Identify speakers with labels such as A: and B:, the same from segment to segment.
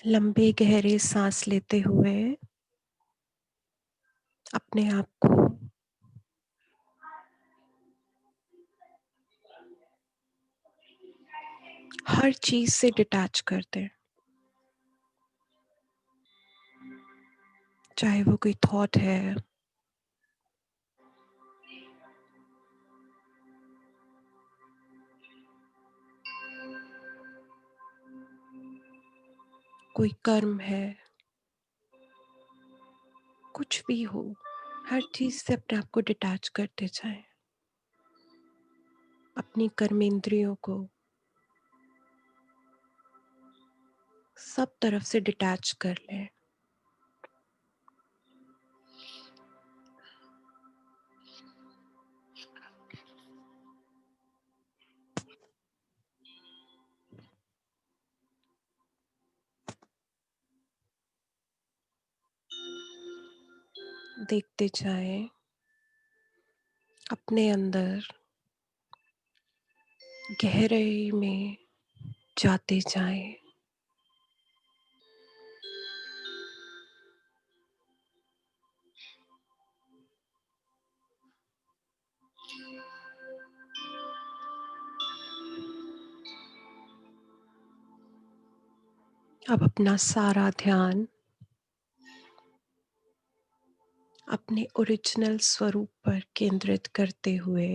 A: लंबे गहरे सांस लेते हुए अपने आप को हर चीज से डिटैच कर दें। चाहे वो कोई थॉट है, कोई कर्म है, कुछ भी हो, हर चीज से अपने आप को डिटैच करते जाएं। अपनी कर्मेंद्रियों को सब तरफ से डिटैच कर लें। देखते जाएं अपने अंदर, गहराई में जाते जाएं। अब अपना सारा ध्यान अपने ओरिजिनल स्वरूप पर केंद्रित करते हुए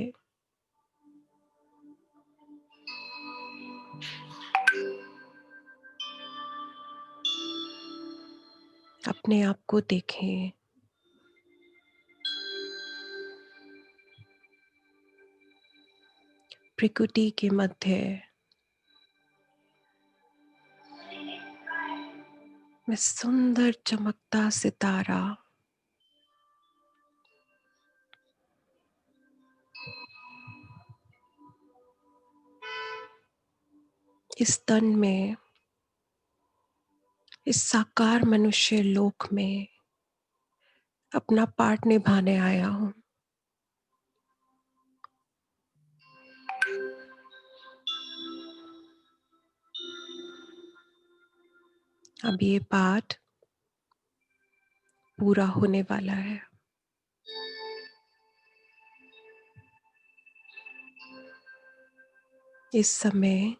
A: अपने आप को देखें। प्रकृति के मध्य में सुंदर चमकता सितारा, इस तन में, इस साकार मनुष्य लोक में अपना पार्ट निभाने आया हूँ। अब ये पाठ पूरा होने वाला है। इस समय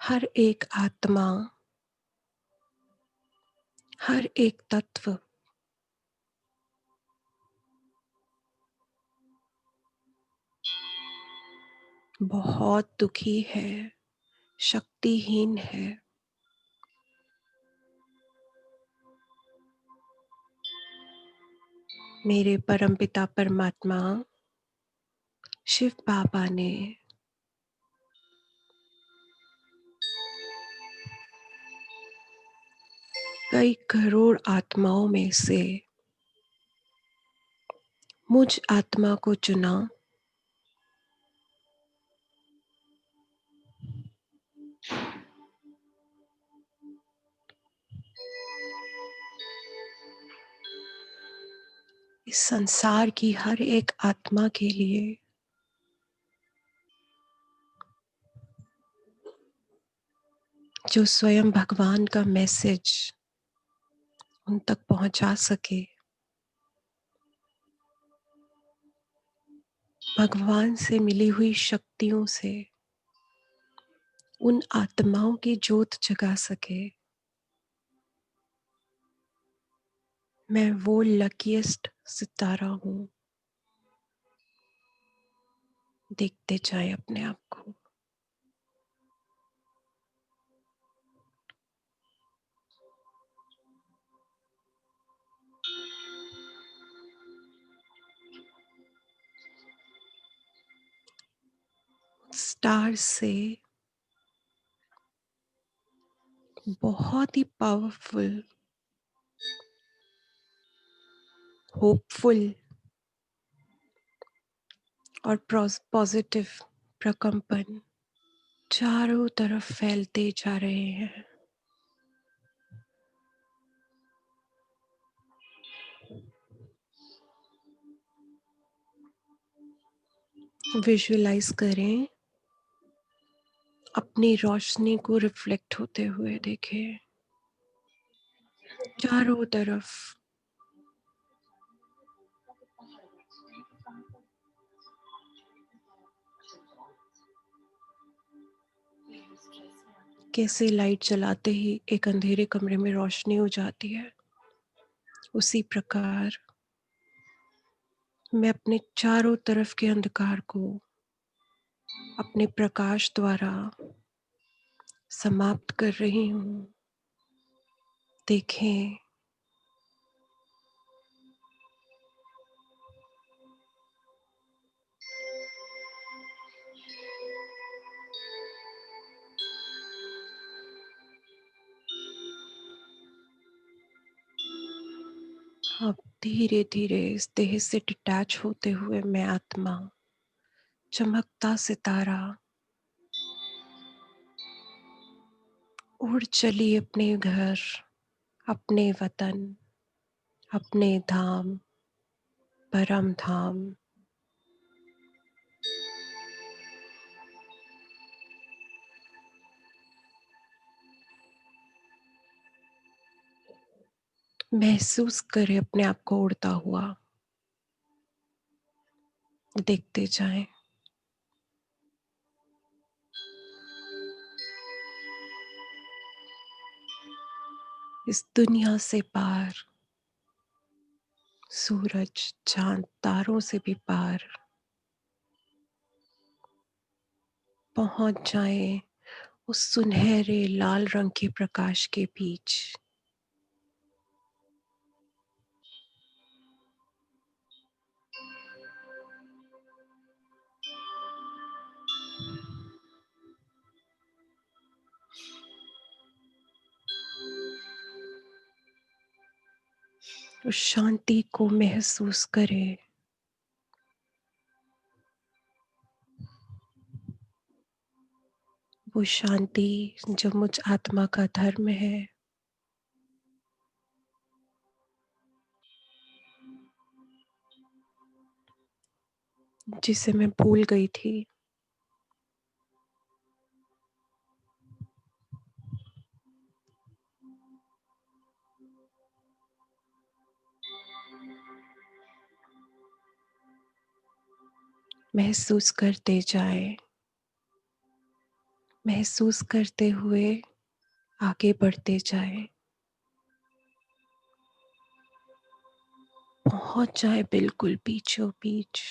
A: हर एक आत्मा, हर एक तत्व बहुत दुखी है, शक्तिहीन है। मेरे परमपिता परमात्मा शिव बाबा ने कई करोड़ आत्माओं में से मुझ आत्मा को चुना। इस संसार की हर एक आत्मा के लिए जो स्वयं भगवान का मैसेज उन तक पहुंचा सके, भगवान से मिली हुई शक्तियों से उन आत्माओं की ज्योत जगा सके। मैं वो लकीएस्ट सितारा हूँ। देखते जाए अपने आप को। स्टार से बहुत ही पावरफुल, होपफुल और पॉजिटिव प्रकंपन चारों तरफ फैलते जा रहे हैं। विजुअलाइज करें, अपनी रोशनी को रिफ्लेक्ट होते हुए देखें चारों तरफ। कैसे लाइट जलाते ही एक अंधेरे कमरे में रोशनी हो जाती है, उसी प्रकार मैं अपने चारों तरफ के अंधकार को अपने प्रकाश द्वारा समाप्त कर रही हूँ। देखें, अब धीरे धीरे इस देह से डिटैच होते हुए मैं आत्मा, चमकता सितारा, उड़ चली अपने घर, अपने वतन, अपने धाम, परम धाम। महसूस करें अपने आप को उड़ता हुआ। देखते जाएं। इस दुनिया से पार, सूरज, चांद, तारों से भी पार पहुंच जाएं उस सुनहरे लाल रंग के प्रकाश के बीच। उस शांति को महसूस करें। वो शांति जो मुझ आत्मा का धर्म है, जिसे मैं भूल गई थी। महसूस करते जाएं, महसूस करते हुए आगे बढ़ते जाएं। पहुंच जाए बिल्कुल बीचों बीच,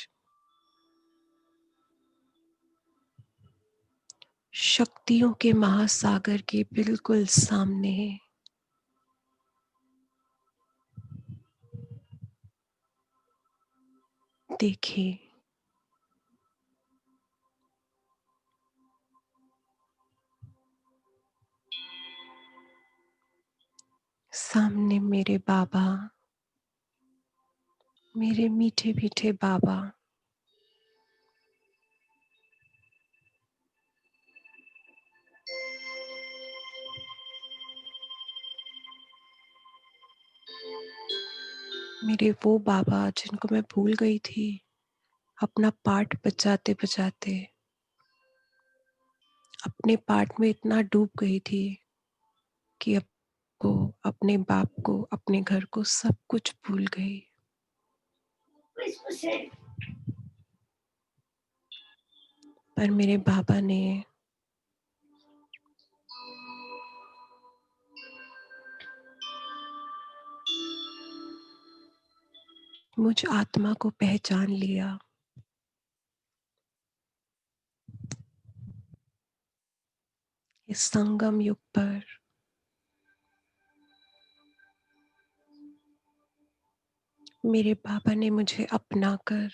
A: शक्तियों के महासागर के बिल्कुल सामने। देखिए, सामने मेरे बाबा, मेरे मीठे मीठे बाबा, मेरे वो बाबा जिनको मैं भूल गई थी, अपना पाठ बचाते बचाते अपने पाठ में इतना डूब गई थी कि अब को, अपने बाप को, अपने घर को, सब कुछ भूल गई। पर मेरे बाबा ने मुझ आत्मा को पहचान लिया। इस संगम युग पर मेरे बाबा ने मुझे अपना कर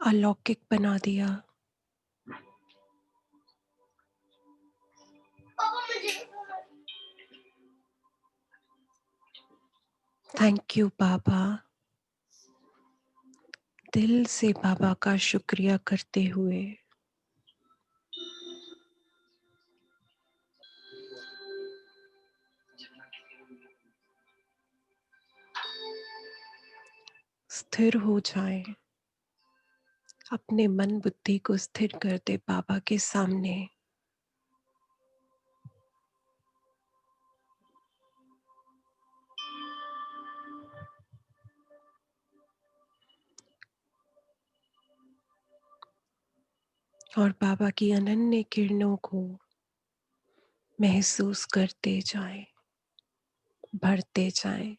A: अलौकिक बना दिया। थैंक यू बाबा। दिल से बाबा का शुक्रिया करते हुए स्थिर हो जाएं। अपने मन बुद्धि को स्थिर कर दे बाबा के सामने। और बाबा की अनन्य किरणों को महसूस करते जाएं, भरते जाएं।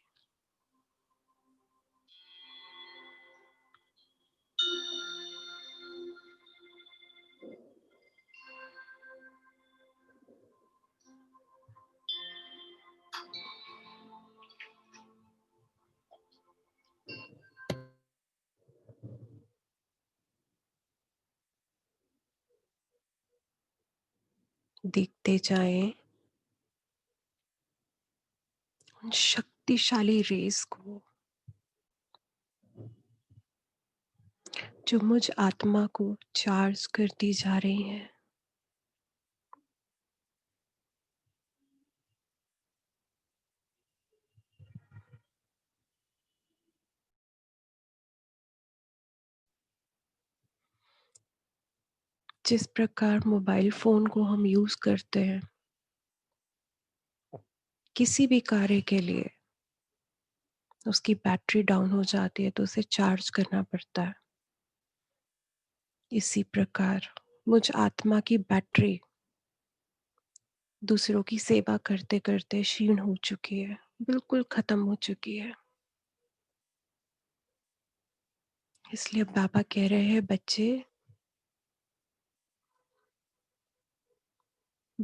A: देखते जाएं उन शक्तिशाली रेस को जो मुझ आत्मा को चार्ज करती जा रही हैं। जिस प्रकार मोबाइल फोन को हम यूज करते हैं किसी भी कार्य के लिए, उसकी बैटरी डाउन हो जाती है तो उसे चार्ज करना पड़ता है। इसी प्रकार मुझ आत्मा की बैटरी दूसरों की सेवा करते करते क्षीण हो चुकी है, बिल्कुल खत्म हो चुकी है। इसलिए बाबा कह रहे हैं, बच्चे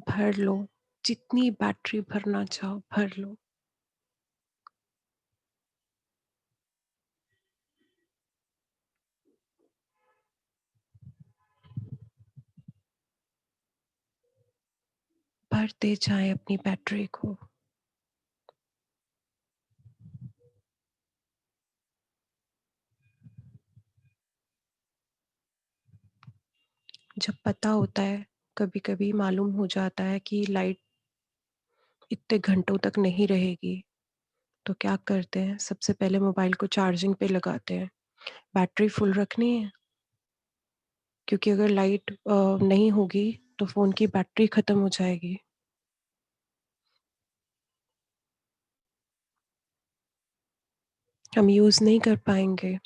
A: भर लो, जितनी बैटरी भरना चाहो भर लो। भरते जाएं अपनी बैटरी को। जब पता होता है, कभी कभी मालूम हो जाता है कि लाइट इतने घंटों तक नहीं रहेगी, तो क्या करते हैं, सबसे पहले मोबाइल को चार्जिंग पे लगाते हैं। बैटरी फुल रखनी है, क्योंकि अगर लाइट नहीं होगी तो फ़ोन की बैटरी ख़त्म हो जाएगी। हम यूज़ नहीं कर पाएंगे।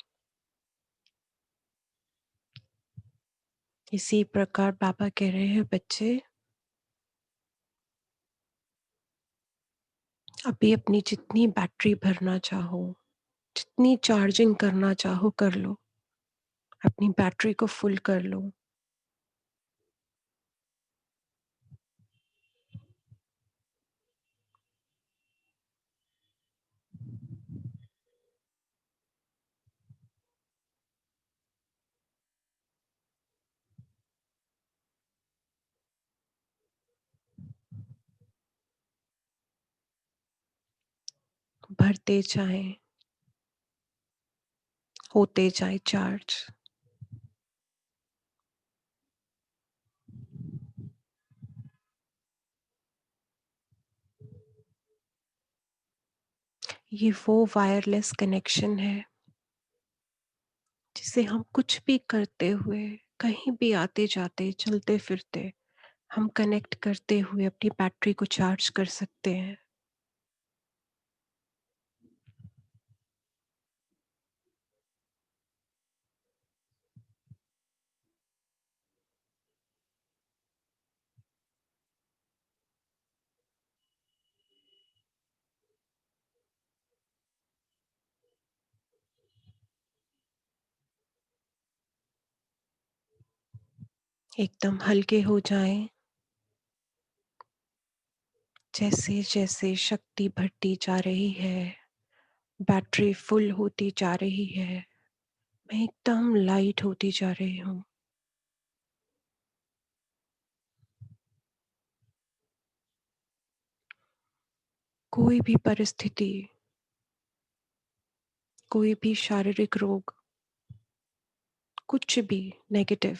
A: इसी प्रकार बाबा कह रहे हैं, बच्चे अभी अपनी जितनी बैटरी भरना चाहो, जितनी चार्जिंग करना चाहो कर लो, अपनी बैटरी को फुल कर लो। भरते जाएं, होते जाए चार्ज। ये वो वायरलेस कनेक्शन है जिसे हम कुछ भी करते हुए, कहीं भी आते जाते, चलते फिरते, हम कनेक्ट करते हुए अपनी बैटरी को चार्ज कर सकते हैं। एकदम हल्के हो जाएं। जैसे जैसे शक्ति बढ़ती जा रही है, बैटरी फुल होती जा रही है, मैं एकदम लाइट होती जा रही हूँ। कोई भी परिस्थिति, कोई भी शारीरिक रोग, कुछ भी नेगेटिव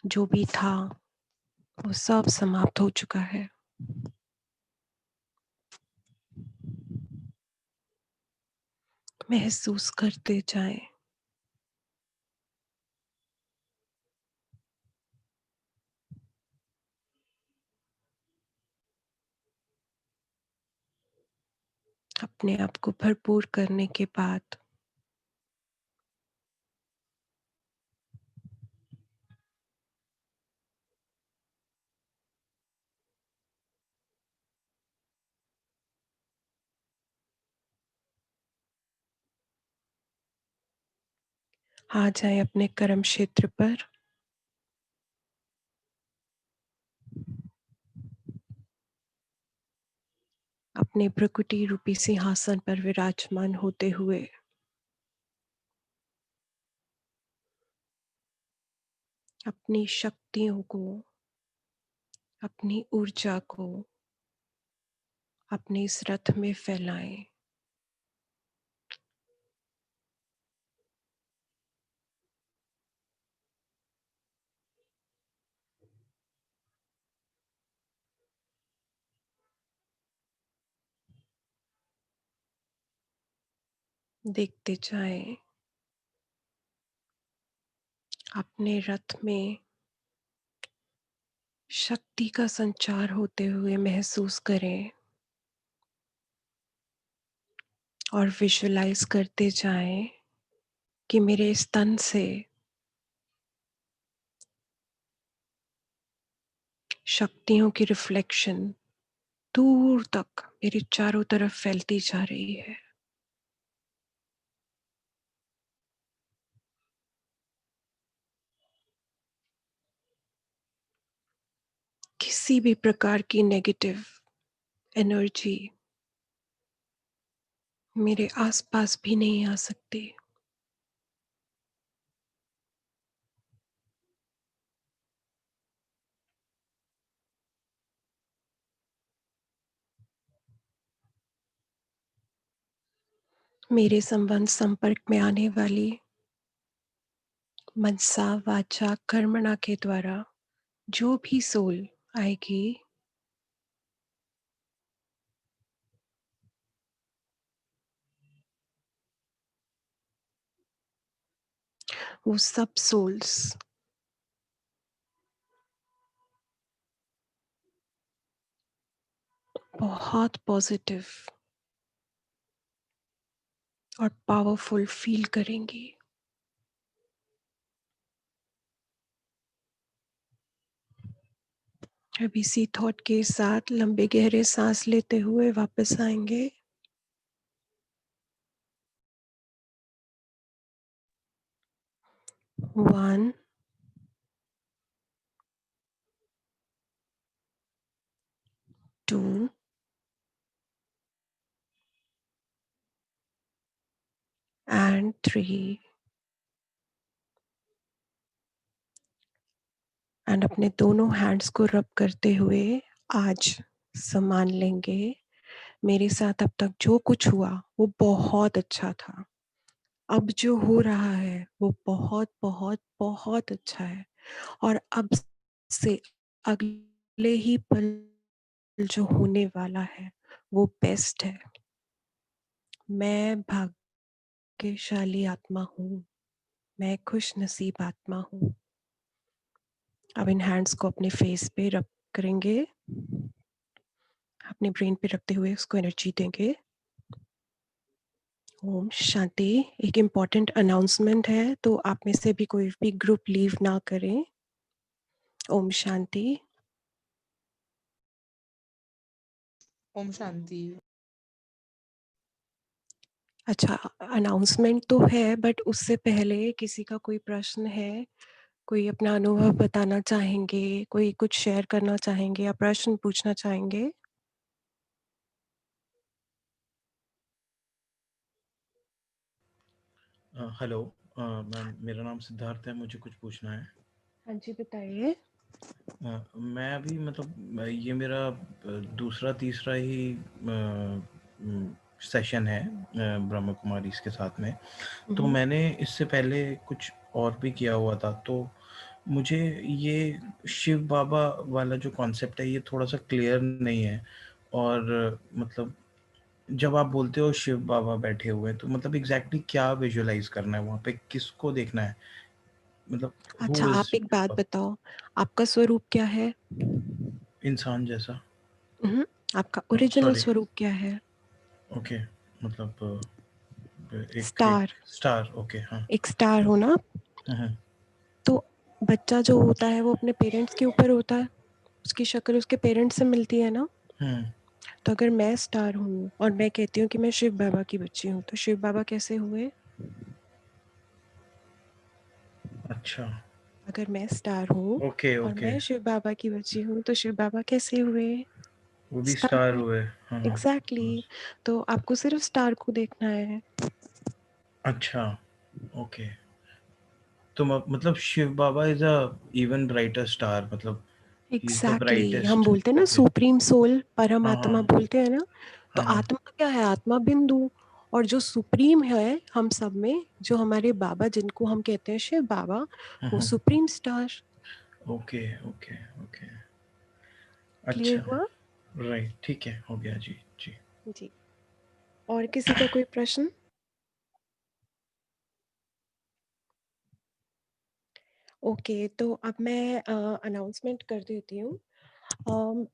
A: जो भी था, वो सब समाप्त हो चुका है। महसूस करते जाएं। अपने आप को भरपूर करने के बाद आ जाएं अपने कर्म क्षेत्र पर। अपने प्रकृति रूपी सिंहासन पर विराजमान होते हुए अपनी शक्तियों को, अपनी ऊर्जा को अपने इस रथ में फैलाएं। देखते जाएं अपने रथ में शक्ति का संचार होते हुए महसूस करें और विजुलाइज करते जाएं कि मेरे स्तन से शक्तियों की रिफ्लेक्शन दूर तक मेरे चारों तरफ फैलती जा रही है। किसी भी प्रकार की नेगेटिव एनर्जी मेरे आसपास भी नहीं आ सकती। मेरे संबंध संपर्क में आने वाली मनसा वाचा कर्मणा के द्वारा जो भी सोल आएगी, वो सब सोल्स बहुत पॉजिटिव और पावरफुल फील करेंगी। अब इसी थॉट के साथ लंबे गहरे सांस लेते हुए वापस आएंगे। 1, 2 and 3 एंड अपने दोनों हैंड्स को रब करते हुए आज सम्मान लेंगे, मेरे साथ अब तक जो कुछ हुआ वो बहुत अच्छा था। अब जो हो रहा है वो बहुत बहुत बहुत अच्छा है और अब से अगले ही पल जो होने वाला है वो बेस्ट है। मैं भाग्यशाली आत्मा हूँ, मैं खुश नसीब आत्मा हूँ। अब इन हैंड्स को अपने फेस पे रब करेंगे, अपने ब्रेन पे रखते हुए उसको एनर्जी देंगे। ओम शांति। एक इम्पॉर्टेंट अनाउंसमेंट है, तो आप में से भी कोई भी ग्रुप लीव ना करें। ओम शांति।
B: ओम शांति।
A: अच्छा, अनाउंसमेंट तो है बट उससे पहले किसी का कोई प्रश्न है, कोई अपना अनुभव बताना चाहेंगे, कोई कुछ शेयर करना चाहेंगे या प्रश्न पूछना चाहेंगे?
C: हेलो मैम, मेरा नाम सिद्धार्थ है, मुझे कुछ पूछना है।
A: हाँ जी, बताइए।
C: मैं अभी मतलब ये मेरा दूसरा तीसरा ही सेशन है ब्रह्म कुमारी इसके साथ में। तो मैंने इससे पहले कुछ और भी किया हुआ था, तो मुझे ये शिव बाबा वाला जो कॉन्सेप्ट है ये थोड़ा सा क्लियर नहीं है। और मतलब जब आप बोलते हो शिव बाबा बैठे हुए हैं, तो मतलब एग्जैक्टली क्या विजुअलाइज करना है वहां पे, किसको देखना है, मतलब
A: अच्छा,
C: हु इज
A: आप एक बात बताओ, आपका स्वरूप क्या है?
C: इंसान जैसा?
A: आपका ओरिजिनल
C: सॉरी,
A: स्वरूप क्या है?
C: ओके, मतलब एक
A: स्टार।
C: स्टार, ओके, हाँ।
A: एक स्टार हो ना?
C: हम्म,
A: तो बच्चा जो होता है वो अपने पेरेंट्स के ऊपर होता है, उसकी शक्ल उसके पेरेंट्स से मिलती है ना?
C: हम्म,
A: तो अगर मैं स्टार हूँ और मैं कहती हूँ कि मैं शिव बाबा की बच्ची हूँ, तो शिव बाबा कैसे हुए?
C: अच्छा,
A: अगर मैं स्टार हूँ
C: ओके
A: और
C: ओके,
A: मैं शिव बाबा की बच्ची हूँ, तो शिव बाबा कैसे हुए?
C: वो भी स्टार
A: स्टार।
C: हुए, हाँ।
A: एग्जैक्टली। तो आपको सिर्फ स्टार को देखना है।
C: अच्छा, ओके, तो मतलब Shiv Baba is a even brighter star, मतलब ही इज द
A: एग्जैक्टली, हम
C: ब्राइटेस्ट,
A: बोलते हैं ना
C: ओके।
A: सुप्रीम सोल, परम
C: हाँ
A: आत्मा
C: हाँ
A: बोलते हैं ना। तो
C: हाँ हाँ,
A: आत्मा क्या है? आत्मा बिंदु। और जो सुप्रीम है हम सब में, जो हमारे बाबा जिनको हम कहते हैं शिव बाबा, वो supreme star.
C: Okay okay okay,
A: clear
C: अच्छा,
A: हुआ?
C: राइट, ठीक है, हो गया जी जी।
A: जी। और किसी का कोई प्रश्न? ओके, तो अब मैं अनाउंसमेंट कर देती हूँ। अम,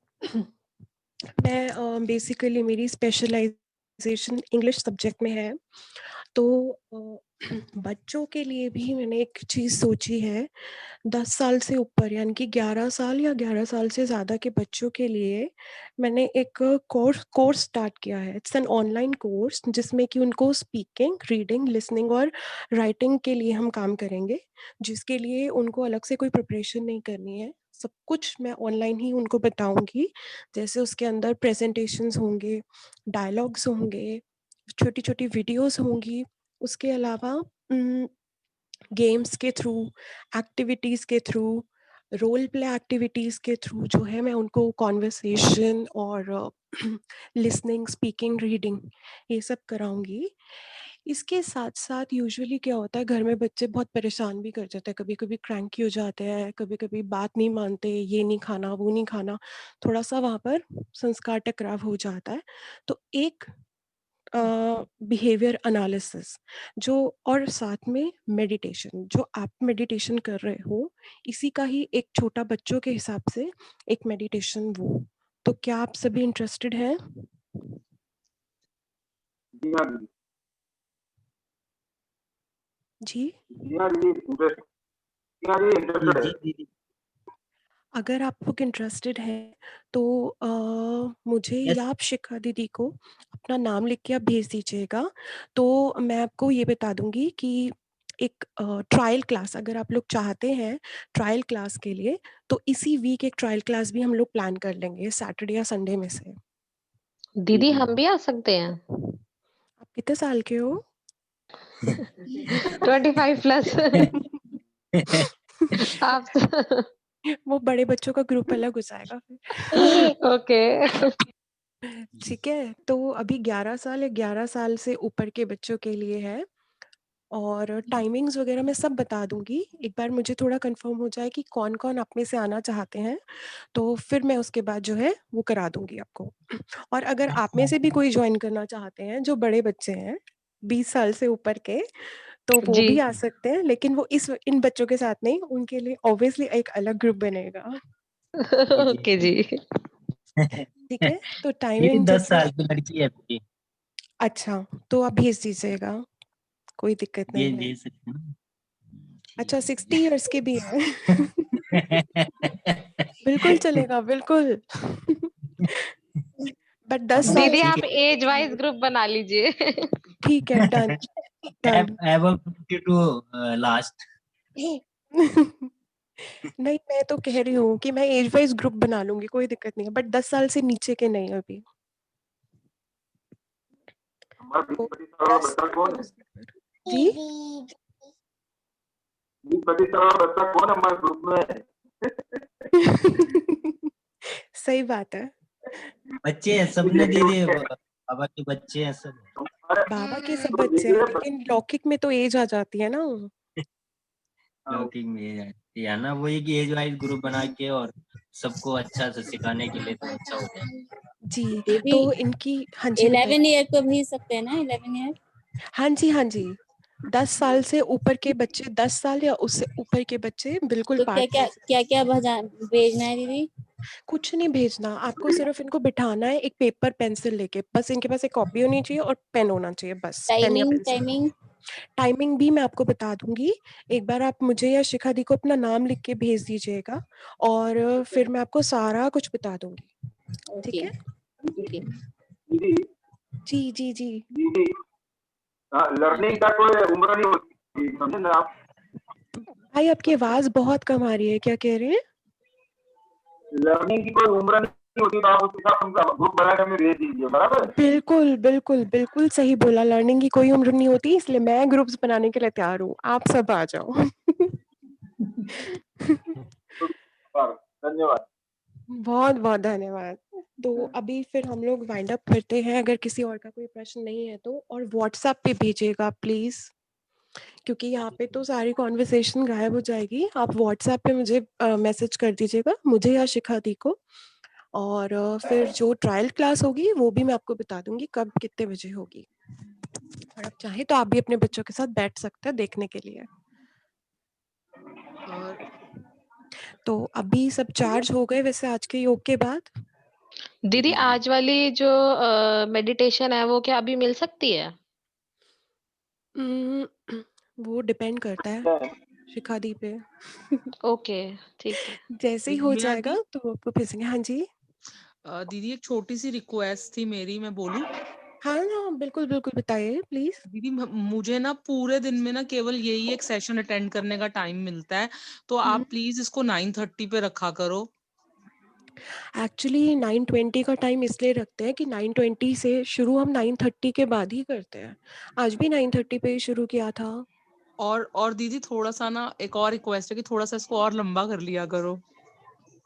A: मैं बेसिकली मेरी स्पेशलाइजेशन इंग्लिश सब्जेक्ट में है। तो बच्चों के लिए भी मैंने एक चीज़ सोची है। 10 साल से ऊपर यानी कि 11 साल या 11 साल से ज़्यादा के बच्चों के लिए मैंने एक कोर्स स्टार्ट किया है। इट्स एन ऑनलाइन कोर्स जिसमें कि उनको स्पीकिंग, रीडिंग, लिसनिंग और राइटिंग के लिए हम काम करेंगे, जिसके लिए उनको अलग से कोई प्रिपरेशन नहीं करनी है। सब कुछ मैं ऑनलाइन ही उनको बताऊंगी। जैसे उसके अंदर प्रेजेंटेशंस होंगे, डायलॉग्स होंगे, छोटी छोटी वीडियोस होंगी। उसके अलावा गेम्स के थ्रू, एक्टिविटीज़ के थ्रू, रोल प्ले एक्टिविटीज़ के थ्रू जो है मैं उनको कॉन्वर्सेशन और लिसनिंग, स्पीकिंग, रीडिंग ये सब कराऊंगी। इसके साथ साथ यूजुअली क्या होता है, घर में बच्चे बहुत परेशान भी कर जाते हैं, कभी कभी क्रैंकी हो जाते हैं, कभी कभी बात नहीं मानते, ये नहीं खाना वो नहीं खाना, थोड़ा सा वहाँ पर संस्कार टकराव हो जाता है। तो एक बिहेवियर एनालिसिस जो, और साथ में मेडिटेशन, जो आप मेडिटेशन कर रहे हो इसी का ही एक छोटा बच्चों के हिसाब से एक मेडिटेशन वो। तो क्या आप सभी इंटरेस्टेड हैं?
D: जी हाँ दीदी।
A: जी।
D: जी हाँ दीदी, इंटरेस्ट। जी हाँ दीदी, इंटरेस्टेड है।
E: दीदी
A: अगर आप लोग इंटरेस्टेड हैं तो मुझे
E: यस
A: या आप शिखा दीदी को अपना नाम लिख के आप भेज दीजिएगा। तो मैं आपको ये बता दूंगी कि एक ट्रायल क्लास अगर आप लोग चाहते हैं ट्रायल क्लास के लिए, तो इसी वीक एक ट्रायल क्लास भी हम लोग प्लान कर लेंगे सैटरडे या संडे में से।
F: दीदी हम भी आ सकते हैं?
A: आप कितने साल के हो?
F: 25 प्लस। आप
A: वो बड़े बच्चों का ग्रुप अलग हो जाएगा फिर।
F: ओके।
A: ठीक है, तो अभी 11 साल या 11 साल से ऊपर के बच्चों के लिए है। और टाइमिंग्स वगैरह मैं सब बता दूंगी। एक बार मुझे थोड़ा कंफर्म हो जाए कि कौन कौन आप में से आना चाहते हैं, तो फिर मैं उसके बाद जो है वो करा दूंगी आपको। और अगर आप में से भी कोई ज्वाइन करना चाहते हैं जो बड़े बच्चे हैं 20 साल से ऊपर के, तो वो
F: जी
A: भी आ सकते हैं, लेकिन वो इन बच्चों के साथ नहीं, उनके लिए ऑब्वियसली एक अलग ग्रुप बनेगा।
F: ओके जी।
A: ठीक है, तो
E: दीदी
A: टाइमिंग
E: 10
A: जैसे,
E: साल की लड़की है मेरी।
A: अच्छा तो आप भेज दीजिएगा, कोई दिक्कत नहीं है।
E: भेज सकते हैं ना?
A: अच्छा,
E: ठीक
A: 60 इयर्स की भी है।
E: है।
A: बिल्कुल चलेगा, बिल्कुल। बट 10 साल
F: दीदी
A: से
F: आप
A: छोटे
F: एज
A: के
F: वाइज
A: लिए।
F: ग्रुप बना लीजिए।
A: ठीक है, डन डन।
E: above 52 last.
A: नहीं, मैं तो कह रही हूँ कि मैं एज वाइज ग्रुप बना लूंगी, कोई दिक्कत नहीं है, बट 10 साल से नीचे के नहीं अभी।
D: हमारा
A: तो
D: 20-25 साल वाला
A: 10
D: बच्चा कौन
A: और
D: है?
A: उसके ऊपर। जी।
D: 20-25 साल वाला बच्चा कौन हमारे ग्रुप में है?
A: सही बात है।
E: बच्चे हैं सबने दीदी, बाबा के बच्चे हैं सब।
D: हमारे
A: बाबा के सब
D: तो
A: बच्चे हैं,
D: दीजिए
A: लेकिन लौकिक में तो एज आ जाती है ना।
E: लौकिक में जाती है ना, वही कि एज वाइज ग्रुप बना के और सबको अच्छा से सिखाने के लिए तो अच्छा होता है।
A: जी,
G: बेबी
A: तो इनकी हाँ जी, बताइए।
G: 11 ईयर को भेज सकते हैं ना, 11 ईयर?
A: हाँ जी, हाँ जी। 10 साल से ऊपर के बच्चे, 10 साल या उससे ऊपर के बच्चे बिल्कुल
G: तो
A: पार्ट ले सकते
G: क्या क्या भेजना है दीदी?
A: हैं। कुछ नहीं भेजना, आपको सिर्फ़ इनको बिठाना है एक पेपर पेंसिल लेके। बस इनके पास एक कॉपी होनी चाहिए और पेन होना चाहिए बस, पेन या पेंसिल।
G: टाइमिंग
A: टाइमिंग भी मैं आपको बता दूँगी। एक बार आप मुझे या शिखा दी को अपना नाम लिख के भेज दीजिएगा और फिर मैं आपको सारा कुछ बता दूँगी। ठीक
G: ओके
A: है?
G: ओके।
D: दीदी
A: जी, जी, जी।
D: दीदी लर्निंग का कोई उम्र नहीं होती, समझे ना आप?
A: भाई आपकी आवाज़ बहुत कम आ रही है, क्या कह रहे हैं?
D: लर्निंग की कोई उम्र नहीं होती, तो आप उस हिसाब से उनका ग्रुप बना के हमें भेज दीजिए, बराबर?
A: बिल्कुल, बिल्कुल, बिल्कुल सही बोला, लर्निंग की कोई उम्र नहीं होती, इसलिए मैं ग्रुप्स बनाने के लिए तैयार हूँ, आप सब आ जाओ।
D: धन्यवाद।
A: बहुत-बहुत धन्यवाद। तो अभी फिर हम लोग वाइंड अप करते हैं, अगर किसी और का कोई प्रश्न नहीं है तो, और व्हाट्सएप पे भेजिएगा प्लीज़, क्योंकि यहाँ पे तो सारी कन्वर्सेशन गायब हो जाएगी। आप व्हाट्सएप पे मुझे मैसेज कर दीजिएगा, मुझे या शिखा दी को, और फिर जो ट्रायल क्लास होगी, वो भी मैं आपको बता दूँगी कब कितने बजे होगी। और आप चाहें तो आप भी अपने बच्चों के साथ बैठ सकते हैं देखने के लिए।
B: और
A: तो अभी सब चार्ज हो गए वैसे आज के योग के बाद?
F: दीदी आज वाली जो मेडिटेशन है वो क्या अभी मिल सकती है?
A: वो डिपेंड करता है शिखा दी पे।
F: ओके, ठीक है।
A: जैसे ही हो
B: मैं
A: जाएगा
B: आंटी
A: तो आपको भेजेंगे। हाँ जी।
B: दीदी एक छोटी सी रिक्वेस्ट थी मेरी, मैं बोलूं?
A: हाँ, हाँ, बिल्कुल, बिल्कुल बताइए प्लीज़।
B: दीदी मुझे ना पूरे दिन में ना केवल यही एक सेशन अटेंड करने का टाइम मिलता है, तो
A: हुँ।
B: आप प्लीज इसको 9:30 पे रखा करो।
A: एक्चुअली 9:20 का टाइम इसलिए रखते हैं कि 9:20 से शुरू हम 9:30 के बाद ही करते हैं। आज भी 9:30 पे ही शुरू किया था।
B: और दीदी थोड़ा सा ना एक और रिक्वेस्ट है कि थोड़ा सा इसको और लंबा कर लिया करो।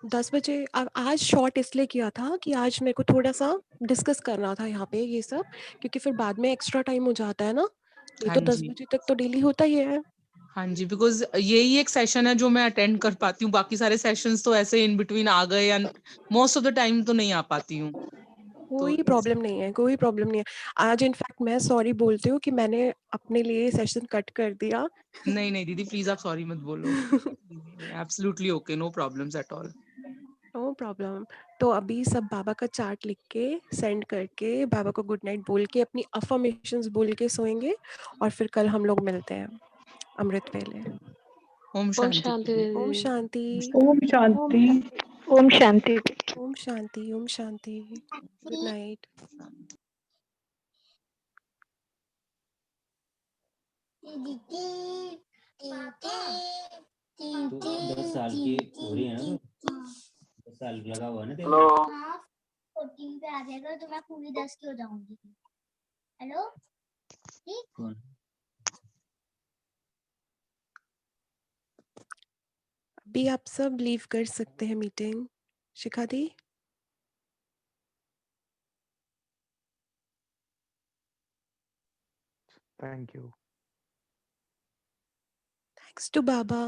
A: 10 बजे आज शॉर्ट इसलिए किया था कि आज मेरे को थोड़ा-सा डिस्कस करना था यहाँ पे ये सब, क्योंकि फिर बाद में एक्स्ट्रा टाइम हो जाता है ना। नहीं
B: हाँ
A: तो 10
B: जी,
A: बजे तक तो डेली होता ही है।
B: हाँ जी, बिकॉज यही एक सेशन है जो मैं अटेंड कर पाती हूँ, बाकी सारे सेशंस तो ऐसे इन बिटवीन आ गए या मोस्ट ऑफ द टाइम तो नहीं आ पाती हूँ। तो
A: कोई प्रॉब्लम नहीं है, कोई प्रॉब्लम नहीं है। आज इनफैक्ट मैं सॉरी बोलती हूँ कि मैंने अपने लिए सेशन कट कर दिया।
B: नहीं नहीं दीदी, प्लीज आप सॉरी मत बोलो। Absolutely okay, no problems at all.
A: No problem. तो अभी सब बाबा का चार्ट लिख के सेंड करके बाबा को गुड नाइट बोल के अपनी अफर्मेशंस बोल के सोएंगे, और फिर कल हम लोग मिलते हैं अमृत वेले।
B: ओम
F: ओम
B: शांति
F: शांति
B: दीदी।
A: ओम
F: दीदी।
A: शांति।
H: ओम
A: ओम
H: शांति।
I: ओम शांति।
A: ओम शांति। ओम शांति। Good night.
E: तो 10 साल की हो रही है ना, तो 10 साल लगा हुआ है ना तेरे
D: हेलो।
E: को?
J: हाँ 14 पे आ जाएगा तो मैं पूरी 10 की हो जाऊंगी। हेलो ठीक।
E: कौन?
A: अभी आप सब लीव कर सकते हैं meeting. Shikha di.
H: Thank you.
A: Thanks to Baba.